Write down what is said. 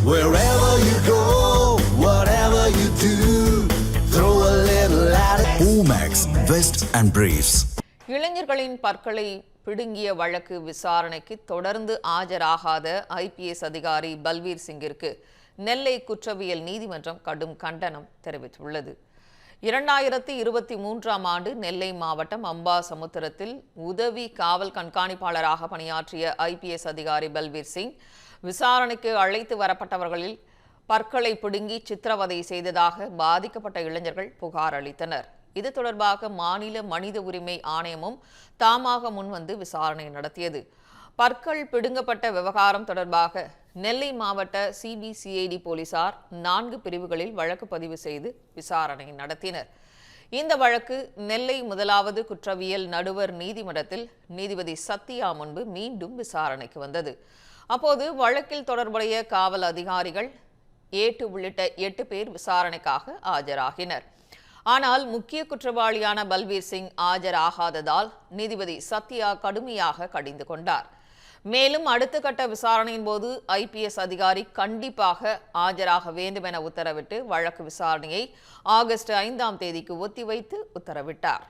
Wherever you go, whatever you do, throw a little at it. Omax, Vest and Briefs. இளைஞர்களின் பற்களை பிடுங்கிய வழக்கு விசாரணைக்கு தொடர்ந்து ஆஜராகாத IPS அதிகாரி பல்வீர் சிங்கிற்கு நெல்லை குற்றவியல் நீதிமன்றம் கடும் கண்டனம் தெரிவித்துள்ளது. 2023ஆம் ஆண்டு நெல்லை மாவட்டம் அம்பாசமுத்திரத்தில் உதவி காவல் கண்காணிப்பாளராக பணியாற்றிய IPS அதிகாரி பல்வீர் சிங் விசாரணைக்கு அழைத்து வரப்பட்டவர்களில் பற்களை பிடுங்கி சித்திரவதை செய்ததாக பாதிக்கப்பட்ட இளைஞர்கள் புகார் அளித்தனர். இது தொடர்பாக மாநில மனித உரிமை ஆணையமும் தாமாக முன்வந்து விசாரணை நடத்தியது. பற்கள் பிடுங்கப்பட்ட விவகாரம் தொடர்பாக நெல்லை மாவட்ட CBCID போலீசார் 4 பிரிவுகளில் வழக்கு பதிவு செய்து விசாரணை நடத்தினர். இந்த வழக்கு நெல்லை முதலாவது குற்றவியல் நடுவர் நீதிமன்றத்தில் நீதிபதி சத்யா முன்பு மீண்டும் விசாரணைக்கு வந்தது. அப்போது வழக்கில் தொடர்புடைய காவல் அதிகாரிகள் ஏட்டு உள்ளிட்ட 8 பேர் விசாரணைக்காக ஆஜராகினர். ஆனால் முக்கிய குற்றவாளியான பல்வீர் சிங் ஆஜராகாததால் நீதிபதி சத்யா கடுமையாக கடிந்து கொண்டார். மேலும் அடுத்த கட்ட விசாரணையின் போது IPS அதிகாரி கண்டிப்பாக ஆஜராக வேண்டும் என உத்தரவிட்டு வழக்கு விசாரணையை ஆகஸ்ட் 5ஆம் தேதிக்கு ஒத்திவைத்து உத்தரவிட்டார்.